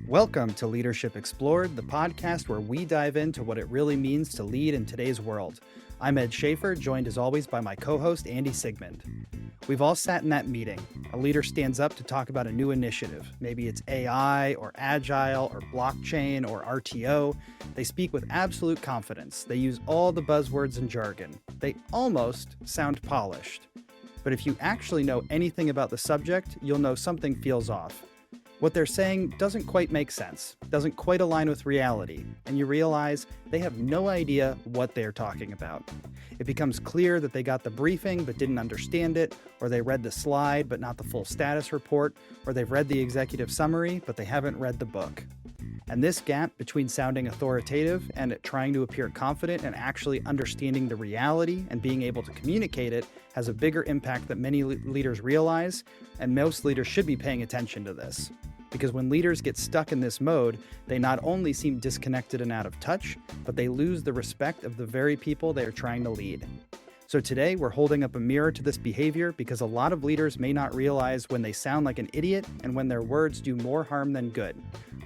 Welcome to Leadership Explored, the podcast where we dive into what it really means to lead in today's world. I'm Ed Schaefer, joined as always by my co-host Andy Siegmund. We've all sat in that meeting. A leader stands up to talk about a new initiative. Maybe it's AI or agile or blockchain or RTO. They speak with absolute confidence. They use all the buzzwords and jargon. They almost sound polished. But if you actually know anything about the subject, you'll know something feels off. What they're saying doesn't quite make sense, doesn't quite align with reality, and you realize they have no idea what they're talking about. It becomes clear that they got the briefing but didn't understand it, or they read the slide but not the full status report, or they've read the executive summary but they haven't read the book. And this gap between sounding authoritative and trying to appear confident and actually understanding the reality and being able to communicate it has a bigger impact than many leaders realize, and most leaders should be paying attention to this. Because when leaders get stuck in this mode, they not only seem disconnected and out of touch, but they lose the respect of the very people they are trying to lead. So today, we're holding up a mirror to this behavior because a lot of leaders may not realize when they sound like an idiot and when their words do more harm than good.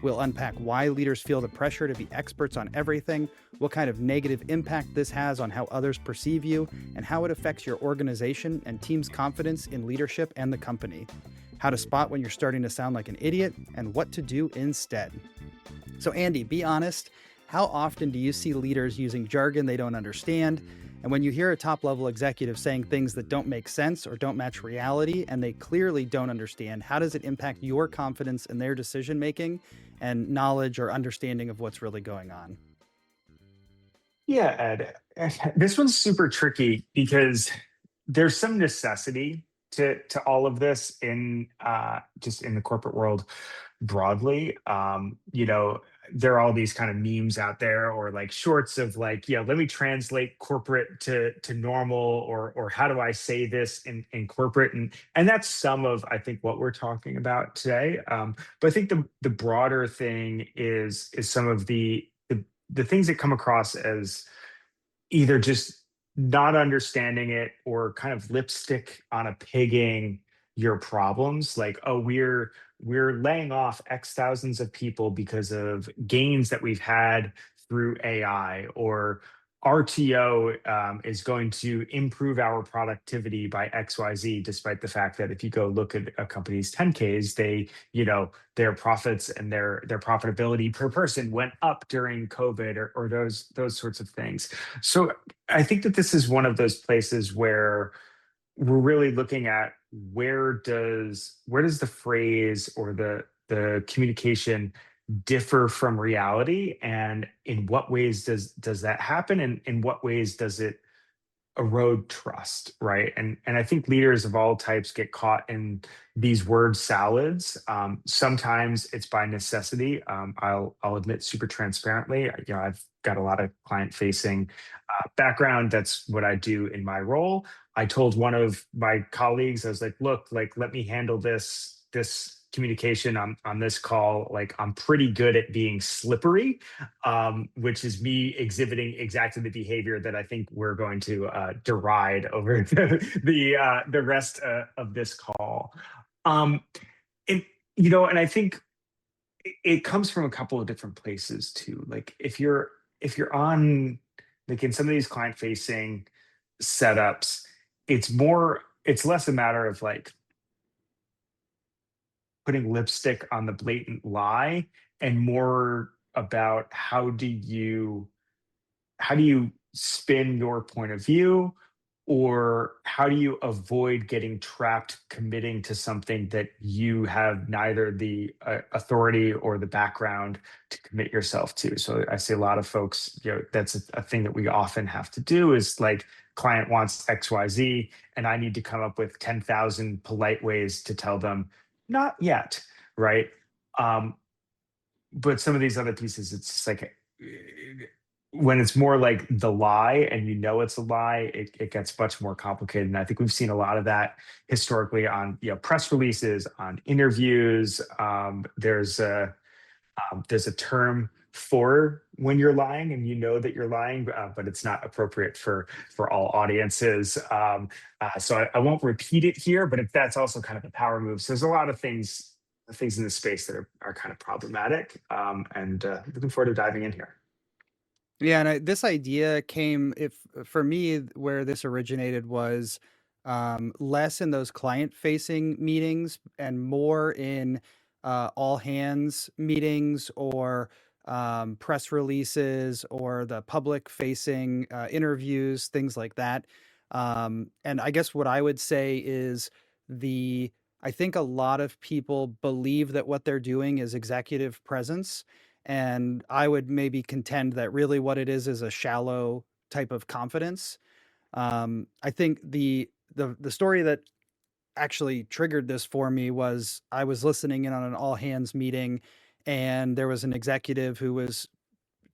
We'll unpack why leaders feel the pressure to be experts on everything, what kind of negative impact this has on how others perceive you, and how it affects your organization and team's confidence in leadership and the company. How to spot when you're starting to sound like an idiot, and what to do instead. So Andy, be honest, how often do you see leaders using jargon they don't understand? And when you hear a top-level executive saying things that don't make sense or don't match reality, and they clearly don't understand, how does it impact your confidence in their decision-making and knowledge or understanding of what's really going on? Yeah, Ed, this one's super tricky because there's some necessity to all of this in just in the corporate world broadly. There are all these kind of memes out there or like shorts of like, yeah, let me translate corporate to normal, or how do I say this in corporate? And that's some of, I think, what we're talking about today. But I think the broader thing is some of the things that come across as either just not understanding it or kind of lipstick on a pigging your problems, like, oh, we're laying off X thousands of people because of gains that we've had through AI, or RTO is going to improve our productivity by XYZ, despite the fact that if you go look at a company's 10Ks, their profits and their profitability per person went up during COVID, or those sorts of things. So I think that this is one of those places where we're really looking at where does the phrase or the communication differ from reality, and in what ways does that happen, and in what ways does it erode trust, right? And I think leaders of all types get caught in these word salads. Sometimes it's by necessity. I'll admit super transparently, I've got a lot of client facing background. That's what I do in my role. I told one of my colleagues, I was like, look, like, let me handle this communication on this call. Like, I'm pretty good at being slippery, which is me exhibiting exactly the behavior that I think we're going to deride over the rest of this call. And and I think it comes from a couple of different places too. Like, if you're on, like, in some of these client facing setups, it's less a matter of like putting lipstick on the blatant lie, and more about how do you spin your point of view, or how do you avoid getting trapped committing to something that you have neither the authority or the background to commit yourself to. So I see a lot of folks, that's a thing that we often have to do, is like, client wants XYZ and I need to come up with 10,000 polite ways to tell them not yet, right? But some of these other pieces, it's just like, when it's more like the lie and it's a lie, it gets much more complicated. And I think we've seen a lot of that historically on press releases, on interviews. There's a term for when you're lying and that you're lying, but it's not appropriate for all audiences. So I won't repeat it here, but if that's also kind of a power move. So there's a lot of things things in the space that are kind of problematic. And looking forward to diving in here. Yeah, and this idea came, if for me, where this originated was less in those client-facing meetings and more in all hands meetings or press releases or the public-facing interviews, things like that. And I guess what I would say is the I think a lot of people believe that what they're doing is executive presence, and I would maybe contend that really what it is a shallow type of confidence. I think the story that actually triggered this for me was I was listening in on an all hands meeting, and there was an executive who was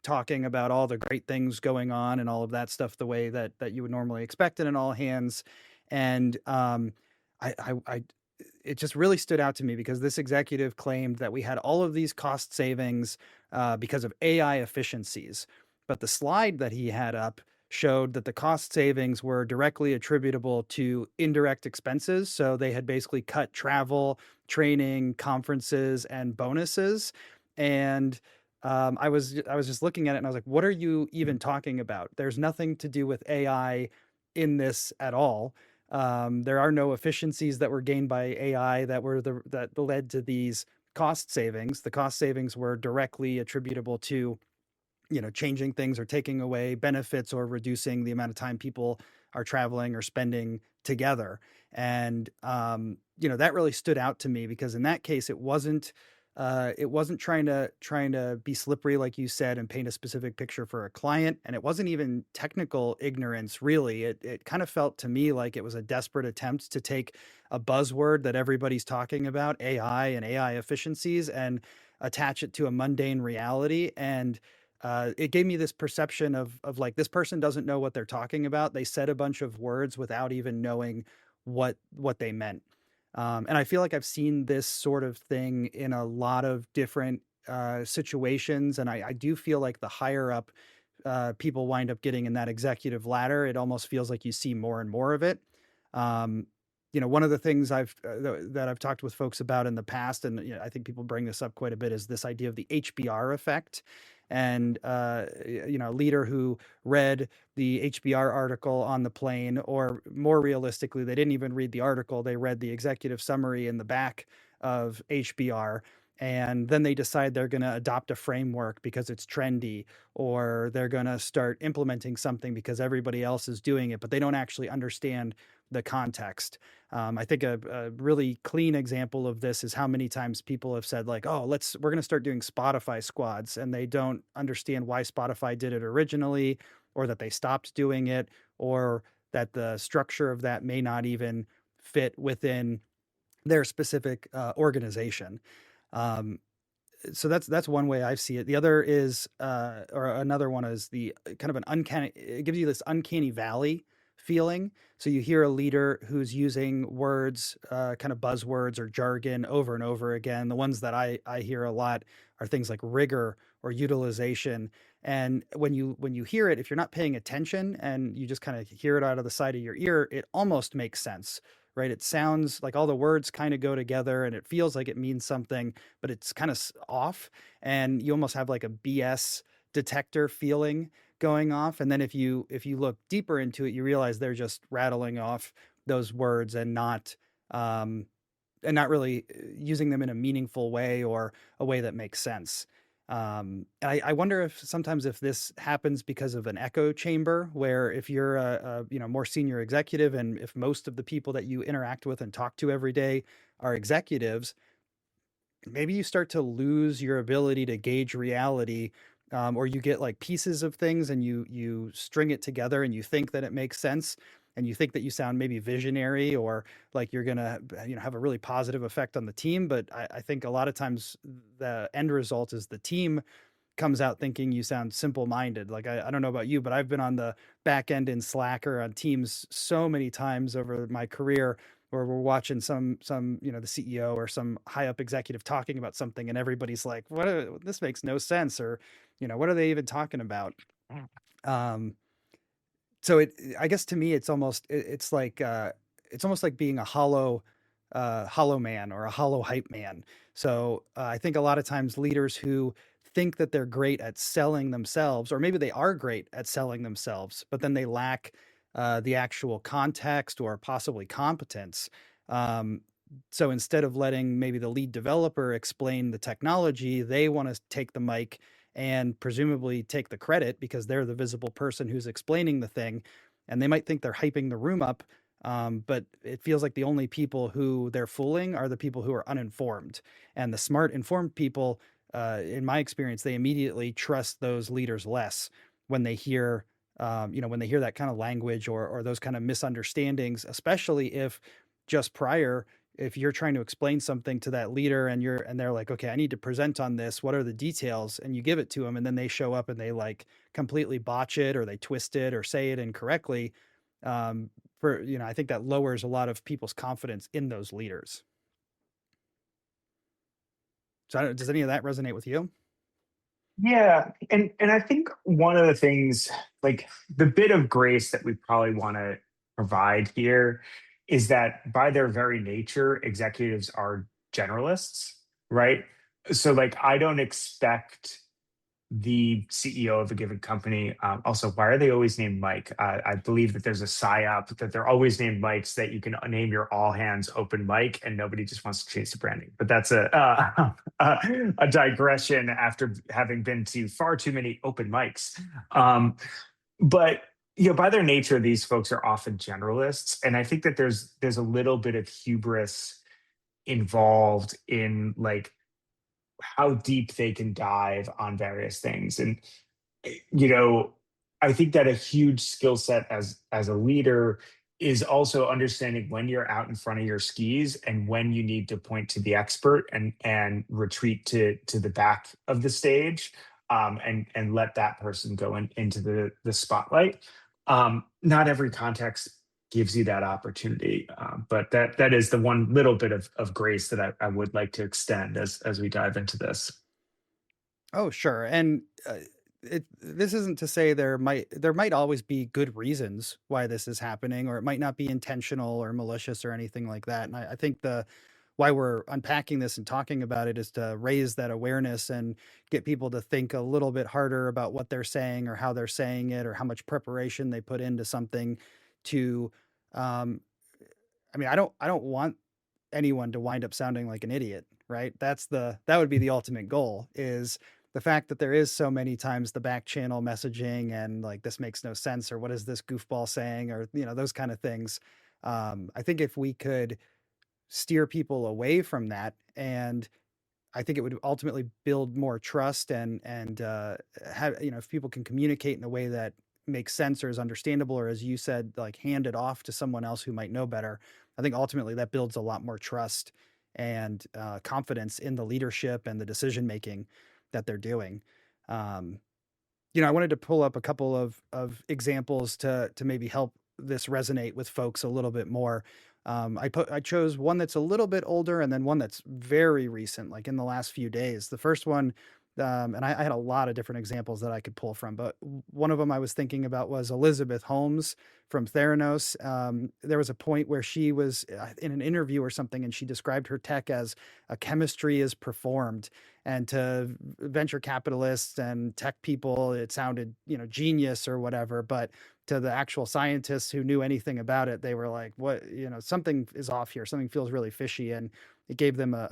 talking about all the great things going on and all of that stuff the way that you would normally expect in an all hands. And I it just really stood out to me because this executive claimed that we had all of these cost savings because of AI efficiencies. But the slide that he had up showed that the cost savings were directly attributable to indirect expenses. So they had basically cut travel, training, conferences, and bonuses. And I was just looking at it and I was like, what are you even talking about? There's nothing to do with AI in this at all. There are no efficiencies that were gained by AI that led to these cost savings. The cost savings were directly attributable to, changing things or taking away benefits or reducing the amount of time people are traveling or spending together. And that really stood out to me because in that case it wasn't trying to be slippery like you said and paint a specific picture for a client, and it wasn't even technical ignorance really. It kind of felt to me like it was a desperate attempt to take a buzzword that everybody's talking about, AI and AI efficiencies, and attach it to a mundane reality. And it gave me this perception of like, this person doesn't know what they're talking about. They said a bunch of words without even knowing what they meant. And I feel like I've seen this sort of thing in a lot of different situations. And I do feel like the higher up people wind up getting in that executive ladder, it almost feels like you see more and more of it. Um, one of the things that I've talked with folks about in the past, and I think people bring this up quite a bit, is this idea of the HBR effect. And a leader who read the HBR article on the plane, or more realistically, they didn't even read the article, they read the executive summary in the back of HBR. And then they decide they're going to adopt a framework because it's trendy, or they're going to start implementing something because everybody else is doing it, but they don't actually understand the context. I think a really clean example of this is how many times people have said like, "Oh, we're going to start doing Spotify squads," and they don't understand why Spotify did it originally, or that they stopped doing it, or that the structure of that may not even fit within their specific organization. Um, so that's one way I see it. The other is, or another one is the kind of an uncanny. It gives you this uncanny valley feeling. So you hear a leader who's using words, kind of buzzwords or jargon over and over again. The ones that I hear a lot are things like rigor or utilization. And when you hear it, if you're not paying attention and you just kind of hear it out of the side of your ear, it almost makes sense, right? It sounds like all the words kind of go together and it feels like it means something, but it's kind of off. And you almost have like a BS detector feeling going off. And then if you look deeper into it, you realize they're just rattling off those words and not really using them in a meaningful way or a way that makes sense. I wonder if sometimes if this happens because of an echo chamber, where if you're a more senior executive, and if most of the people that you interact with and talk to every day are executives, maybe you start to lose your ability to gauge reality, or you get like pieces of things and you string it together and you think that it makes sense, and you think that you sound maybe visionary or like you're gonna have a really positive effect on the team. But I think a lot of times the end result is the team comes out thinking you sound simple-minded. Like I don't know about you, but I've been on the back end in Slack or on Teams so many times over my career where we're watching some the CEO or some high up executive talking about something, and everybody's like, this makes no sense, or what are they even talking about? Um, so I guess to me it's almost like being a hollow man or a hollow hype man. So I think a lot of times leaders who think that they're great at selling themselves, or maybe they are great at selling themselves, but then they lack the actual context or possibly competence. Um, so instead of letting maybe the lead developer explain the technology, they want to take the mic and presumably take the credit because they're the visible person who's explaining the thing. And they might think they're hyping the room up, but it feels like the only people who they're fooling are the people who are uninformed. And the smart, informed people, in my experience, they immediately trust those leaders less when they hear, when they hear that kind of language or those kind of misunderstandings, especially if just prior, if you're trying to explain something to that leader and they're like, okay, I need to present on this. What are the details? And you give it to them, and then they show up and they like completely botch it or they twist it or say it incorrectly. Um, I think that lowers a lot of people's confidence in those leaders. So does any of that resonate with you? Yeah, and I think one of the things, like the bit of grace that we probably want to provide here, is that by their very nature, executives are generalists, right? So like I don't expect the CEO of a given company. Also, why are they always named Mike? I believe that there's a psyop that they're always named Mikes, that you can name your all hands open mic, and nobody just wants to change the branding. But that's a digression after having been to far too many open mics. But by their nature, these folks are often generalists, and I think that there's a little bit of hubris involved in like how deep they can dive on various things. And you know, I think that a huge skill set as a leader is also understanding when you're out in front of your skis and when you need to point to the expert and retreat to the back of the stage, and let that person go into the spotlight. Not every context gives you that opportunity, but that is the one little bit of grace that I would like to extend as we dive into this. Oh, sure. And this isn't to say there might always be good reasons why this is happening, or it might not be intentional or malicious or anything like that. And I think the why we're unpacking this and talking about it is to raise that awareness and get people to think a little bit harder about what they're saying or how they're saying it or how much preparation they put into something to um, I don't want anyone to wind up sounding like an idiot, right? That would be the ultimate goal, is the fact that there is so many times the back channel messaging and like this makes no sense or what is this goofball saying or those kind of things. I think if we could steer people away from that, and I think it would ultimately build more trust and have if people can communicate in a way that makes sense or is understandable, or as you said, like hand it off to someone else who might know better. I think ultimately that builds a lot more trust and confidence in the leadership and the decision making that they're doing. Um, I wanted to pull up a couple of examples to maybe help this resonate with folks a little bit more. I chose one that's a little bit older and then one that's very recent, like in the last few days. The first one, and I had a lot of different examples that I could pull from, but one of them I was thinking about was Elizabeth Holmes from Theranos. There was a point where she was in an interview or something, and she described her tech as a chemistry is performed. And to venture capitalists and tech people, it sounded, genius or whatever. But to the actual scientists who knew anything about it, they were like, what, something is off here. Something feels really fishy. And it gave them a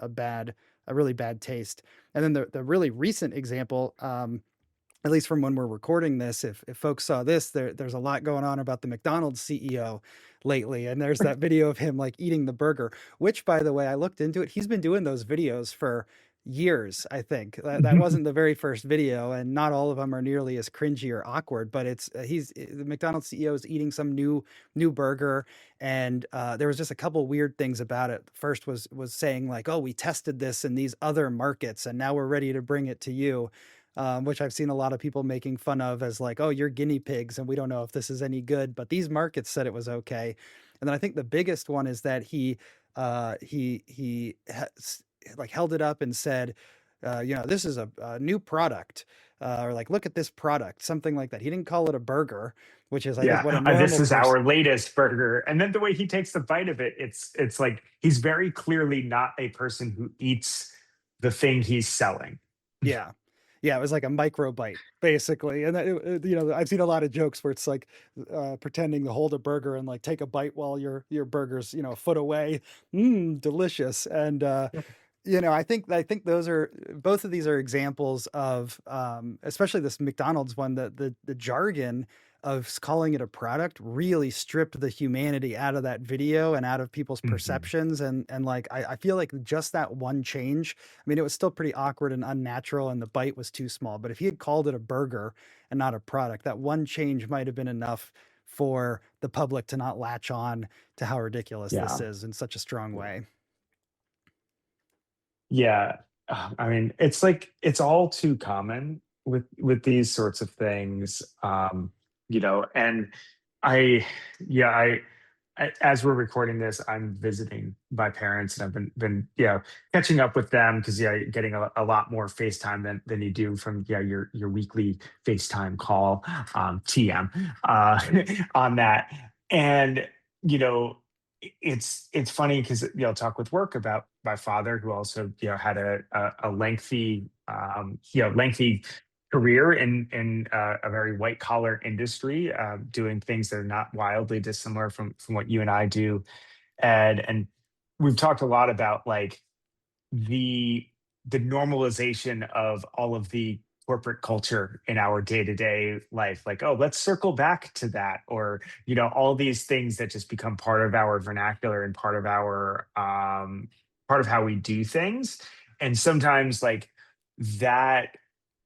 really bad taste. And then the really recent example, at least from when we're recording this, if folks saw this, there's a lot going on about the McDonald's CEO lately. And there's that video of him like eating the burger, which, by the way, I looked into it. He's been doing those videos for years. I think that wasn't the very first video, and not all of them are nearly as cringy or awkward, but he's the McDonald's CEO is eating some new burger. And there was just a couple weird things about it. First was saying like, oh, we tested this in these other markets and now we're ready to bring it to you, which I've seen a lot of people making fun of as like, oh, you're guinea pigs and we don't know if this is any good, but these markets said it was okay. And then I think the biggest one is that like held it up and said, this is a new product, or like, look at this product, something like that. He didn't call it a burger, which is, I think, what a Yeah, this normal is person. our latest burger. And then the way he takes the bite of it, it's like he's very clearly not a person who eats the thing he's selling. Yeah. Yeah, it was like a microbite, basically. And that, I've seen a lot of jokes where it's like pretending to hold a burger and like take a bite while your burger's, a foot away. Delicious. And I think those are both of these are examples of especially this McDonald's one, the jargon of calling it a product really stripped the humanity out of that video and out of people's Mhm. perceptions. And like I feel like just that one change, I mean, it was still pretty awkward and unnatural and the bite was too small. But if he had called it a burger and not a product, that one change might have been enough for the public to not latch on to how ridiculous this Yeah. is in such a strong way. Yeah. I mean, it's like it's all too common with these sorts of things. And I yeah, as we're recording this, I'm visiting my parents and I've been catching up with them because you're getting a lot more FaceTime than you do from your weekly FaceTime call, TM, on that. And you know, it's funny because talk with work about my father who also had a lengthy lengthy career in a very white collar industry, doing things that are not wildly dissimilar from what you and I do, and we've talked a lot about like the the normalization of all of the corporate culture in our day-to-day life, like, oh, let's circle back to that, or all these things that just become part of our vernacular and part of how we do things. And sometimes like that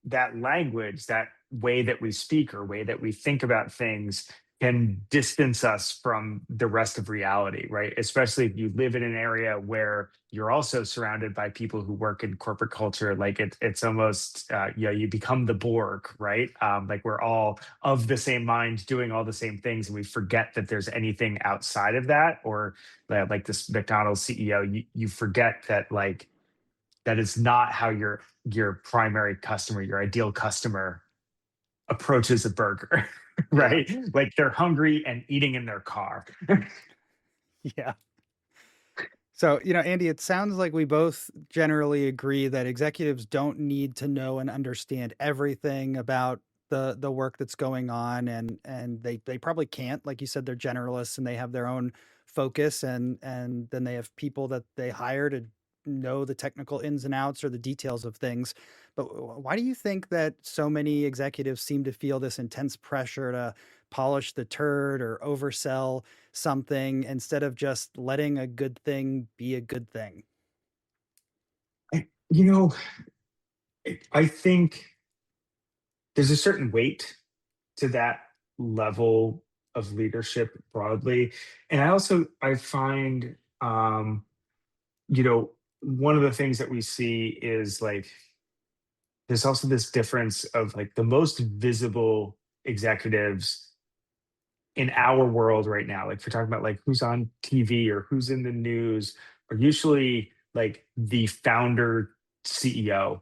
that language, that way that we speak or way that we think about things can distance us from the rest of reality, right? Especially if you live in an area where you're also surrounded by people who work in corporate culture. Like it's almost, you become the Borg, right? Like we're all of the same mind, doing all the same things, and we forget that there's anything outside of that. Or like this McDonald's CEO, you forget that like that is not how your primary customer, your ideal customer approaches a burger, Yeah. right? Like they're hungry and eating in their car. Yeah. So, Andy, it sounds like we both generally agree that executives don't need to know and understand everything about the work that's going on, and they probably can't. Like you said, they're generalists and they have their own focus, and then they have people that they hire to know the technical ins and outs or the details of things. But why do you think that so many executives seem to feel this intense pressure to polish the turd or oversell something instead of just letting a good thing be a good thing? I, you know, I think there's a certain weight to that level of leadership broadly. And I find, you know, one of the things that we see is like there's also this difference of like the most visible executives in our world right now, like if we're talking about like who's on TV or who's in the news, are usually like the founder CEO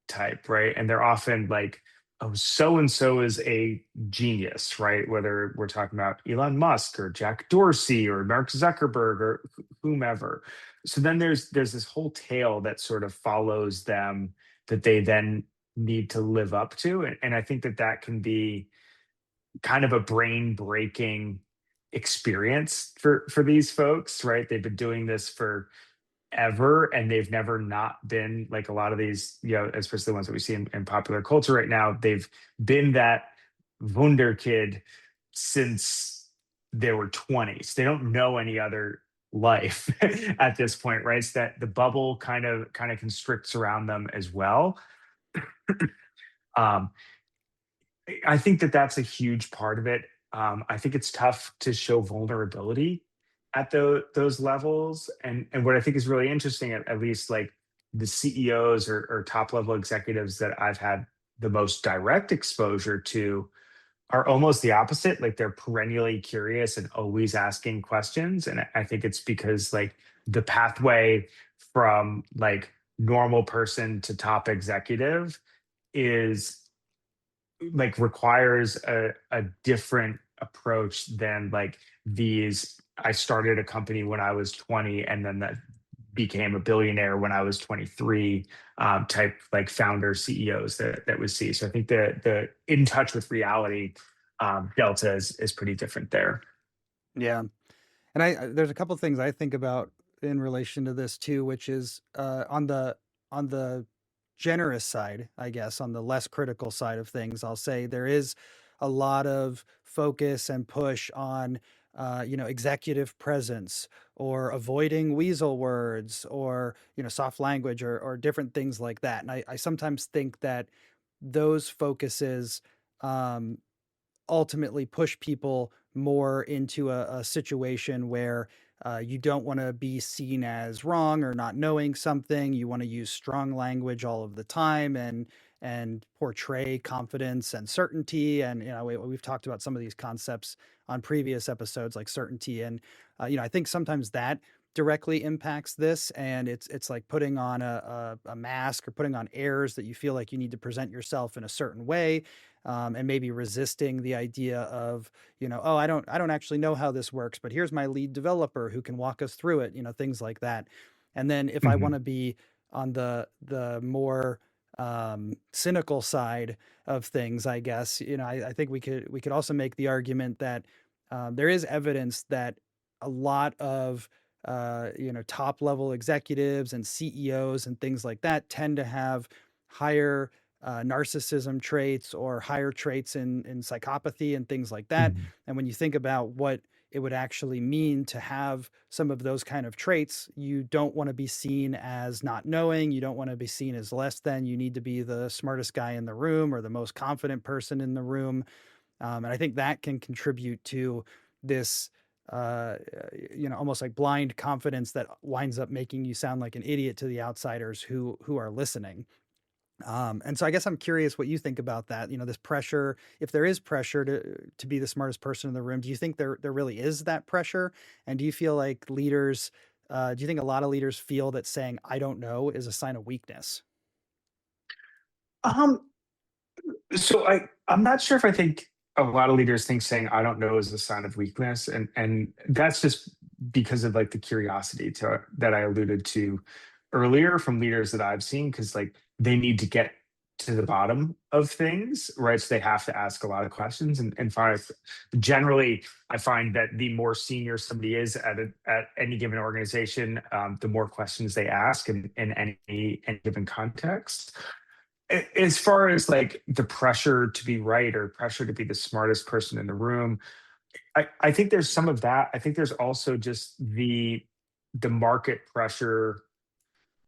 type, right? And they're often like, oh, so and so is a genius, right? Whether we're talking about Elon Musk or Jack Dorsey or Mark Zuckerberg or whomever. So then there's this whole tail that sort of follows them that they then need to live up to, and I think that that can be kind of a brain breaking experience for these folks, right? They've been doing this for ever and they've never not been like a lot of these, especially the ones that we see in popular culture right now, they've been that wunder kid since they were 20s. They don't know any other life at this point, right? So that the bubble kind of constricts around them as well. um, I think that that's a huge part of it. I think it's tough to show vulnerability at those levels, and what I think is really interesting, at least like the CEOs or top level executives that I've had the most direct exposure to, are almost the opposite. Like they're perennially curious and always asking questions, and I think it's because like the pathway from like normal person to top executive is like requires a different approach than like these I started a company when I was 20 and then that became a billionaire when I was 23, type like founder CEOs that we see. So I think the in touch with reality delta is pretty different there. Yeah. And there's a couple of things I think about in relation to this too, which is on the generous side, I guess, on the less critical side of things, I'll say there is a lot of focus and push on executive presence or avoiding weasel words or soft language or different things like that. And I sometimes think that those focuses um, ultimately push people more into a situation where you don't want to be seen as wrong or not knowing something. You want to use strong language all of the time and portray confidence and certainty. And we've talked about some of these concepts on previous episodes, like certainty. And I think sometimes that directly impacts this, and it's like putting on a mask or putting on airs that you feel like you need to present yourself in a certain way, and maybe resisting the idea of, oh, I don't actually know how this works, but here's my lead developer who can walk us through it, things like that. And then if I want to be on the more cynical side of things, I guess, I think we could also make the argument that there is evidence that a lot of top level executives and CEOs and things like that tend to have higher narcissism traits or higher traits in psychopathy and things like that. Mhm. And when you think about what it would actually mean to have some of those kind of traits, you don't want to be seen as not knowing. You don't want to be seen as less than. You need to be the smartest guy in the room or the most confident person in the room. And I think that can contribute to this, almost like blind confidence that winds up making you sound like an idiot to the outsiders who are listening. And so I guess I'm curious what you think about that. This pressure, if there is pressure to be the smartest person in the room, do you think there really is that pressure? And do you feel like leaders, do you think a lot of leaders feel that saying "I don't know" is a sign of weakness? Um, so I'm not sure if I think a lot of leaders think saying I don't know is a sign of weakness, and that's just because of like the curiosity to that I alluded to earlier from leaders that I've seen, because like they need to get to the bottom of things, right? So they have to ask a lot of questions and find generally I find that the more senior somebody is at any given organization, the more questions they ask in any given context. As far as like the pressure to be right or pressure to be the smartest person in the room, I think there's some of that. I think there's also just the market pressure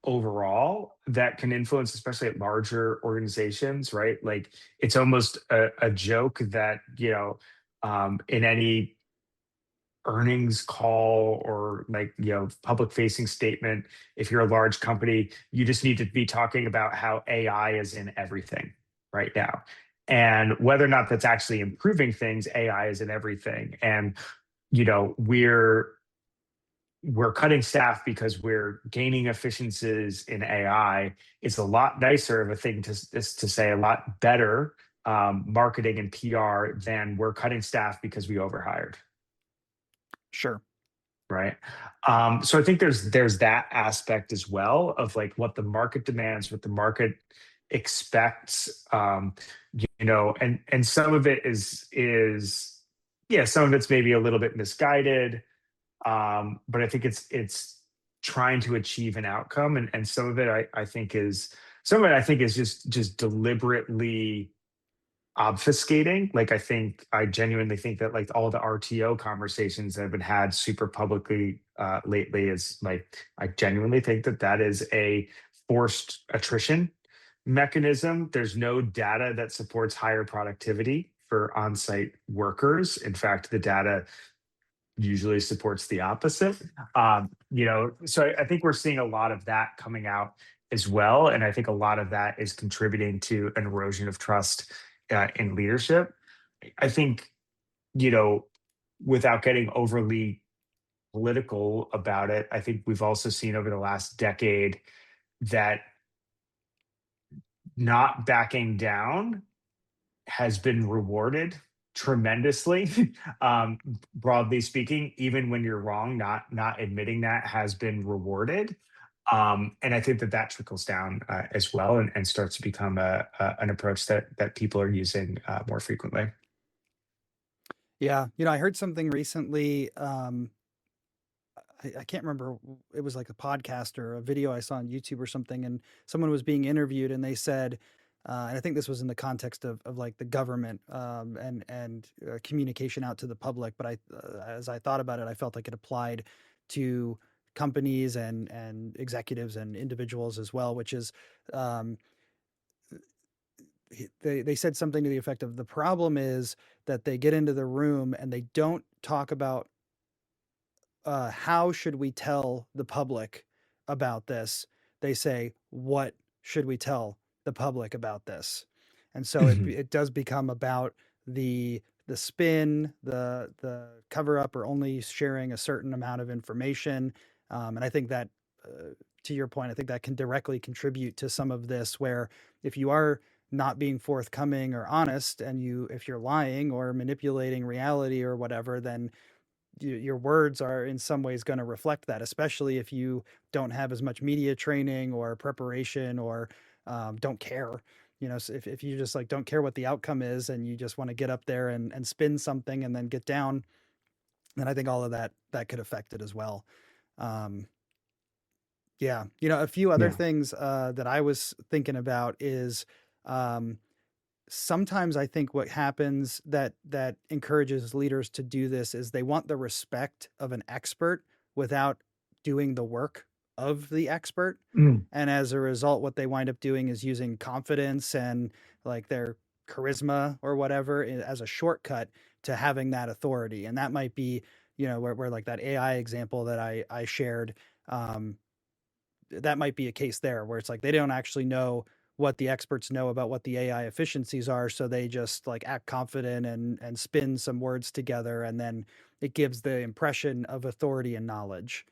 overall that can influence, especially at larger organizations, right? Like it's almost a joke that, in any earnings call or like, public facing statement, if you're a large company, you just need to be talking about how AI is in everything right now. And whether or not that's actually improving things, AI is in everything. And, we're cutting staff because we're gaining efficiencies in AI. It's a lot nicer of a thing to say, a lot better marketing and PR than we're cutting staff because we overhired, Sure. right? So I think there's that aspect as well of like what the market demands, what the market expects, and some of it is yeah, some of it's maybe a little bit misguided, but I think it's trying to achieve an outcome, and some of it I think is just deliberately obfuscating. Like I genuinely think that like all the RTO conversations that have been had super publicly lately is like I genuinely think that is a forced attrition mechanism. There's no data that supports higher productivity for on-site workers. In fact, the data usually supports the opposite. So I think we're seeing a lot of that coming out as well, and I think a lot of that is contributing to an erosion of trust in leadership. I think, you know, without getting overly political about it, I think we've also seen over the last decade that not backing down has been rewarded tremendously. Broadly speaking, even when you're wrong, not admitting that has been rewarded. And I think that that trickles down as well, and starts to become an approach that people are using more frequently. Yeah, I heard something recently. I can't remember. It was like a podcast or a video I saw on YouTube or something, and someone was being interviewed, and they said, and I think this was in the context of like the government and communication out to the public. But as I thought about it, I felt like it applied to companies and executives and individuals as well, which is um, they said something to the effect of the problem is that they get into the room and they don't talk about how should we tell the public about this? They say, what should we tell the public about this? And so Mhm. it does become about the spin, the cover up, or only sharing a certain amount of information. And I think that, to your point, I think that can directly contribute to some of this. Where if you are not being forthcoming or honest, and if you're lying or manipulating reality or whatever, then your words are in some ways going to reflect that, especially if you don't have as much media training or preparation or don't care. So if you just like don't care what the outcome is and you just want to get up there and spin something and then get down, then I think all of that could affect it as well. Um, yeah, a few other Yeah. things that I was thinking about is um, sometimes I think what happens that encourages leaders to do this is they want the respect of an expert without doing the work of the expert. Mm. And as a result, what they wind up doing is using confidence and like their charisma or whatever as a shortcut to having that authority. And that might be, where like that AI example that I shared, um, that might be a case there where it's like they don't actually know what the experts know about what the AI efficiencies are, so they just like act confident and spin some words together, and then it gives the impression of authority and knowledge.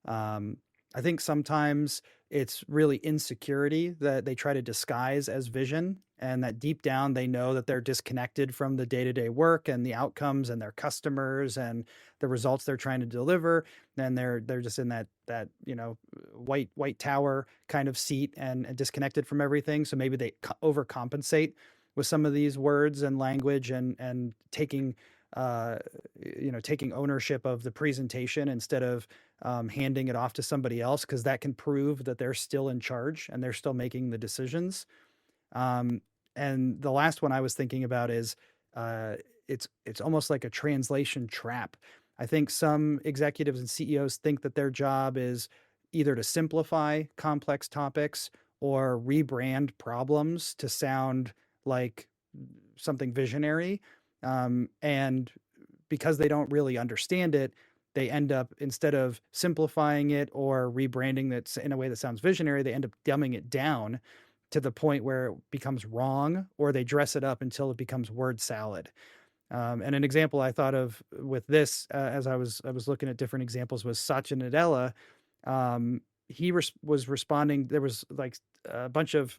Um, I think sometimes it's really insecurity that they try to disguise as vision, and that deep down they know that they're disconnected from the day to day work and the outcomes and their customers and the results they're trying to deliver. And they're just in that white tower kind of seat and disconnected from everything. So maybe they overcompensate with some of these words and language and taking uh, taking ownership of the presentation instead of handing it off to somebody else, because that can prove that they're still in charge and they're still making the decisions. Um, and the last one I was thinking about is uh, it's almost like a translation trap. I think some executives and CEOs think that their job is either to simplify complex topics or rebrand problems to sound like something visionary. And because they don't really understand it, they end up, instead of simplifying it or rebranding that in a way that sounds visionary, they end up dumbing it down to the point where it becomes wrong, or they dress it up until it becomes word salad. And an example I thought of with this, as I was looking at different examples, was Satya Nadella. He was responding. There was like a bunch of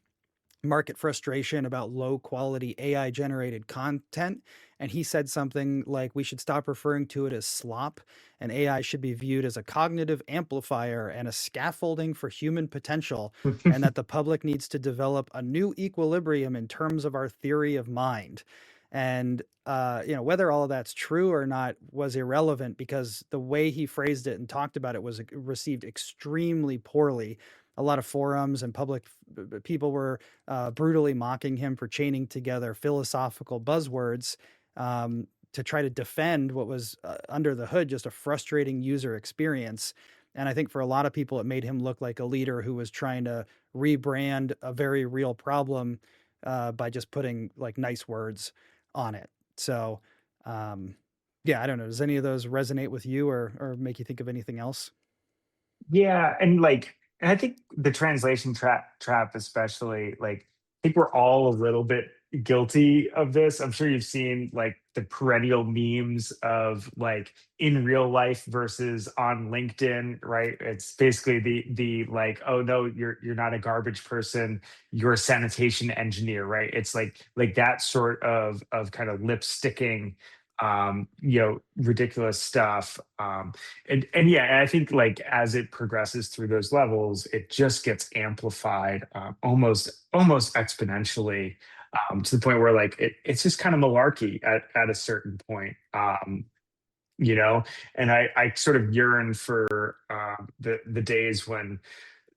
market frustration about low quality AI generated content. And he said something like, we should stop referring to it as slop, and AI should be viewed as a cognitive amplifier and a scaffolding for human potential, and that the public needs to develop a new equilibrium in terms of our theory of mind. And whether all of that's true or not was irrelevant, because the way he phrased it and talked about it was received extremely poorly. A lot of forums and public people were brutally mocking him for chaining together philosophical buzzwords to try to defend what was under the hood just a frustrating user experience. And I think for a lot of people, it made him look like a leader who was trying to rebrand a very real problem by just putting like nice words on it. So, yeah, I don't know. Does any of those resonate with you, or make you think of anything else? Yeah, and I think the translation trap especially, I think we're all a little bit guilty of this. I'm sure you've seen the perennial memes of in real life versus on LinkedIn, right? It's basically the oh no, you're not a garbage person, you're a sanitation engineer, right? It's like that sort of kind of lip sticking ridiculous stuff. And yeah, and I think like as it progresses through those levels, it just gets amplified almost exponentially, to the point where like it's just kind of malarkey at a certain point. You know, and I sort of yearn for the days when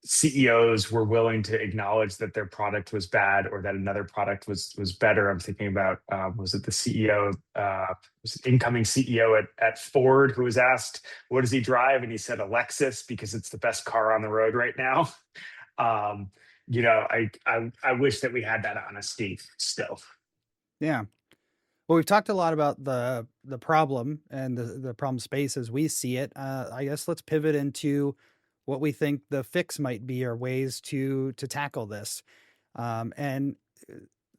CEOs were willing to acknowledge that their product was bad or that another product was better. I'm thinking about was it the CEO, was it incoming CEO at Ford, who was asked what does he drive, and he said a Lexus because it's the best car on the road right now. Um, I wish that we had that honesty still. Yeah. Well, we've talked a lot about the problem and the problem space as we see it. I guess let's pivot into what we think the fix might be or ways to tackle this. And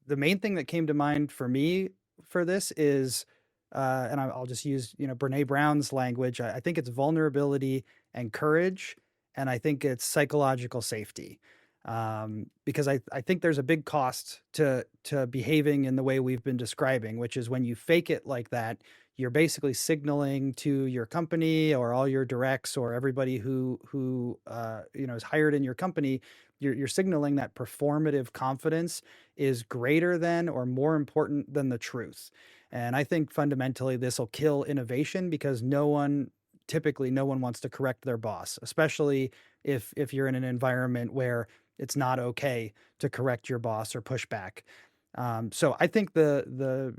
the main thing that came to mind for me for this is, and I'll just use Brene Brown's language. I think it's vulnerability and courage, and I think it's psychological safety. Because I think there's a big cost to behaving in the way we've been describing, which is when you fake it like that, you're basically signaling to your company or all your directs or everybody who is hired in your company. You're signaling that performative confidence is greater than or more important than the truth. And I think fundamentally this will kill innovation because typically no one wants to correct their boss, especially if you're in an environment where it's not okay to correct your boss or push back. So I think the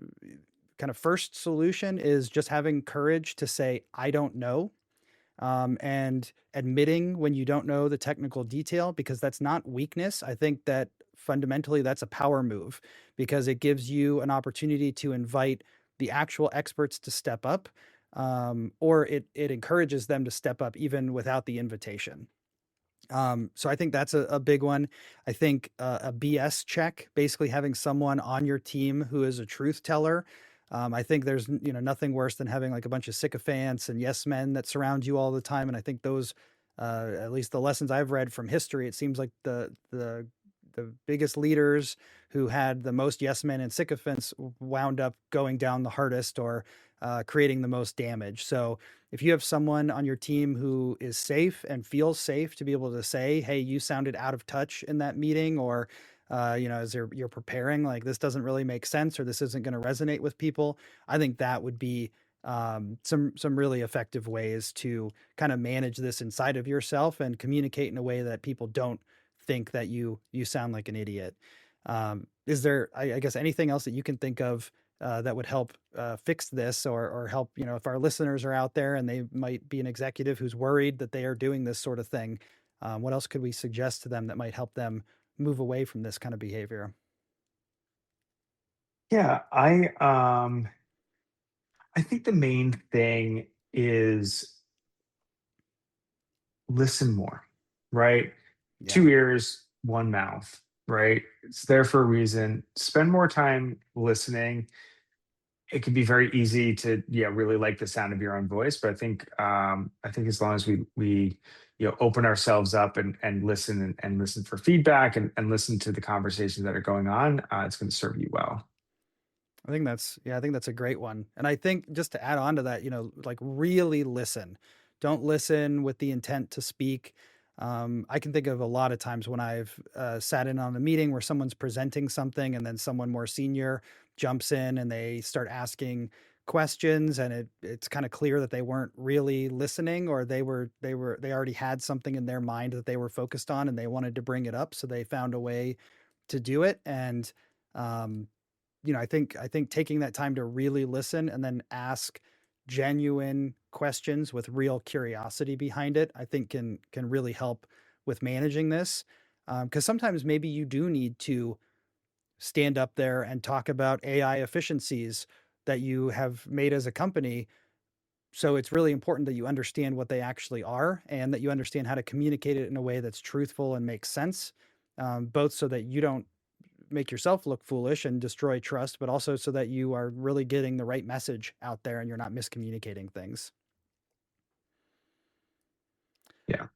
kind of first solution is just having courage to say, I don't know, and admitting when you don't know the technical detail, because that's not weakness. I think that fundamentally that's a power move because it gives you an opportunity to invite the actual experts to step up, or it encourages them to step up even without the invitation. So I think that's a big one. I think a BS check, basically having someone on your team who is a truth teller. I think there's nothing worse than having like a bunch of sycophants and yes men that surround you all the time. And I think those, at least the lessons I've read from history, it seems like the biggest leaders who had the most yes men and sycophants wound up going down the hardest or creating the most damage. So if you have someone on your team who is safe and feels safe to be able to say, hey, you sounded out of touch in that meeting, or as you're preparing, like this doesn't really make sense or this isn't going to resonate with people, I think that would be some really effective ways to kind of manage this inside of yourself and communicate in a way that people don't think that you sound like an idiot. Is there, I guess, anything else that you can think of that would help fix this, or help, if our listeners are out there and they might be an executive who's worried that they are doing this sort of thing, what else could we suggest to them that might help them move away from this kind of behavior? Yeah, I think the main thing is listen more, right? Yeah. Two ears, one mouth, right? It's there for a reason. Spend more time listening. It can be very easy to, yeah, really like the sound of your own voice, but I think as long as we open ourselves up and listen and listen for feedback and listen to the conversations that are going on, it's going to serve you well. I think that's a great one. And I think just to add on to that, like really listen. Don't listen with the intent to speak. I can think of a lot of times when I've sat in on a meeting where someone's presenting something and then someone more senior jumps in and they start asking questions, and it's kind of clear that they weren't really listening, or they already had something in their mind that they were focused on and they wanted to bring it up, so they found a way to do it. And um, I think taking that time to really listen and then ask genuine questions with real curiosity behind it, I think can really help with managing this. Because sometimes maybe you do need to stand up there and talk about AI efficiencies that you have made as a company. So it's really important that you understand what they actually are and that you understand how to communicate it in a way that's truthful and makes sense, both so that you don't make yourself look foolish and destroy trust, but also so that you are really getting the right message out there and you're not miscommunicating things. Yeah,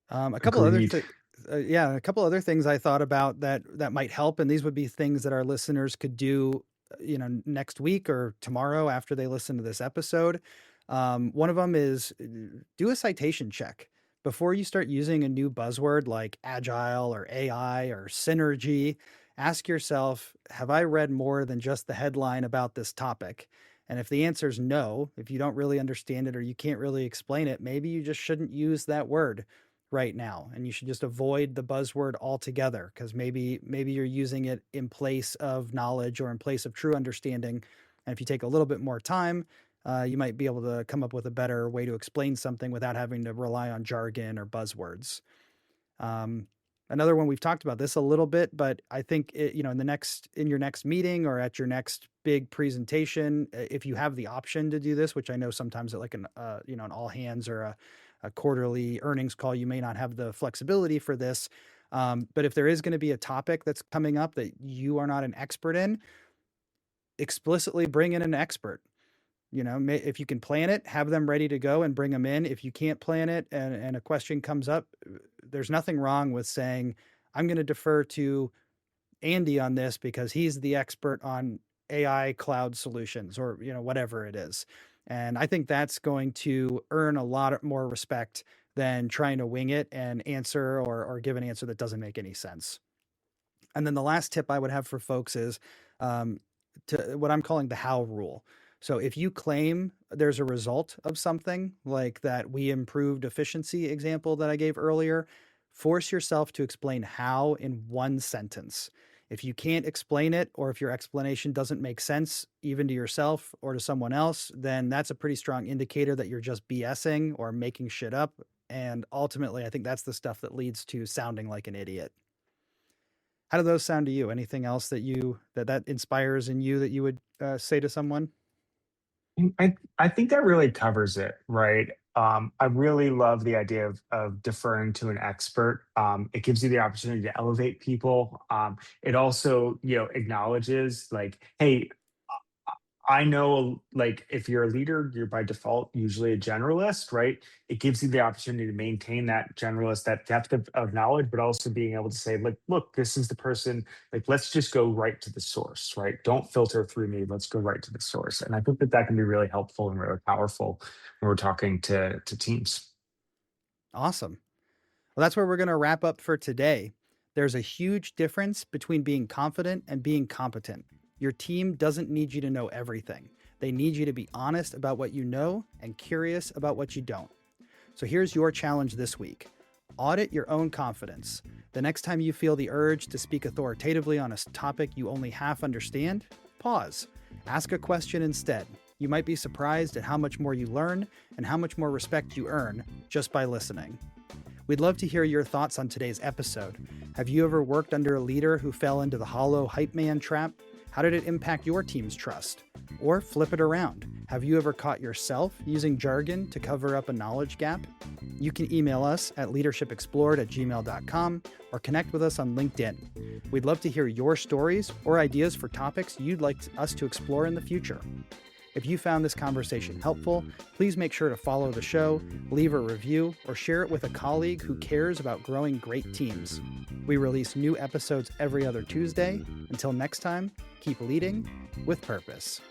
A couple other agreed. yeah, a couple other things I thought about that might help, and these would be things that our listeners could do next week or tomorrow after they listen to this episode. One of them is do a citation check. Before you start using a new buzzword like agile or AI or synergy, ask yourself, have I read more than just the headline about this topic? And if the answer is no, if you don't really understand it or you can't really explain it, maybe you just shouldn't use that word right now. And you should just avoid the buzzword altogether, because maybe you're using it in place of knowledge or in place of true understanding. And if you take a little bit more time, you might be able to come up with a better way to explain something without having to rely on jargon or buzzwords. Another one, we've talked about this a little bit, but I think in your next meeting or at your next big presentation, if you have the option to do this, which I know sometimes at like an all hands or a quarterly earnings call, you may not have the flexibility for this. But if there is going to be a topic that's coming up that you are not an expert in, explicitly bring in an expert. If you can plan it, have them ready to go and bring them in. If you can't plan it and a question comes up, there's nothing wrong with saying, I'm going to defer to Andy on this because he's the expert on AI cloud solutions or, whatever it is. And I think that's going to earn a lot more respect than trying to wing it and answer or give an answer that doesn't make any sense. And then the last tip I would have for folks is to what I'm calling the how rule. So if you claim there's a result of something like that we improved efficiency example that I gave earlier, force yourself to explain how in one sentence. If you can't explain it, or if your explanation doesn't make sense even to yourself or to someone else, then that's a pretty strong indicator that you're just BSing or making shit up. And ultimately, I think that's the stuff that leads to sounding like an idiot. How do those sound to you? Anything else that inspires in you that you would say to someone? I think that really covers it, right? I really love the idea of deferring to an expert. It gives you the opportunity to elevate people. It also, acknowledges like, hey, I know, like, if you're a leader, you're by default usually a generalist, right? It gives you the opportunity to maintain that generalist, that depth of knowledge, but also being able to say, like, look, this is the person, like, let's just go right to the source, right? Don't filter through me. Let's go right to the source. And I think that can be really helpful and really powerful when we're talking to teams. Awesome. Well, that's where we're going to wrap up for today. There's a huge difference between being confident and being competent. Your team doesn't need you to know everything. They need you to be honest about what you know and curious about what you don't. So here's your challenge this week. Audit your own confidence. The next time you feel the urge to speak authoritatively on a topic you only half understand, pause. Ask a question instead. You might be surprised at how much more you learn and how much more respect you earn just by listening. We'd love to hear your thoughts on today's episode. Have you ever worked under a leader who fell into the hollow hype man trap? How did it impact your team's trust? Or flip it around. Have you ever caught yourself using jargon to cover up a knowledge gap? You can email us at leadershipexplored@gmail.com or connect with us on LinkedIn. We'd love to hear your stories or ideas for topics you'd like us to explore in the future. If you found this conversation helpful, please make sure to follow the show, leave a review, or share it with a colleague who cares about growing great teams. We release new episodes every other Tuesday. Until next time, keep leading with purpose.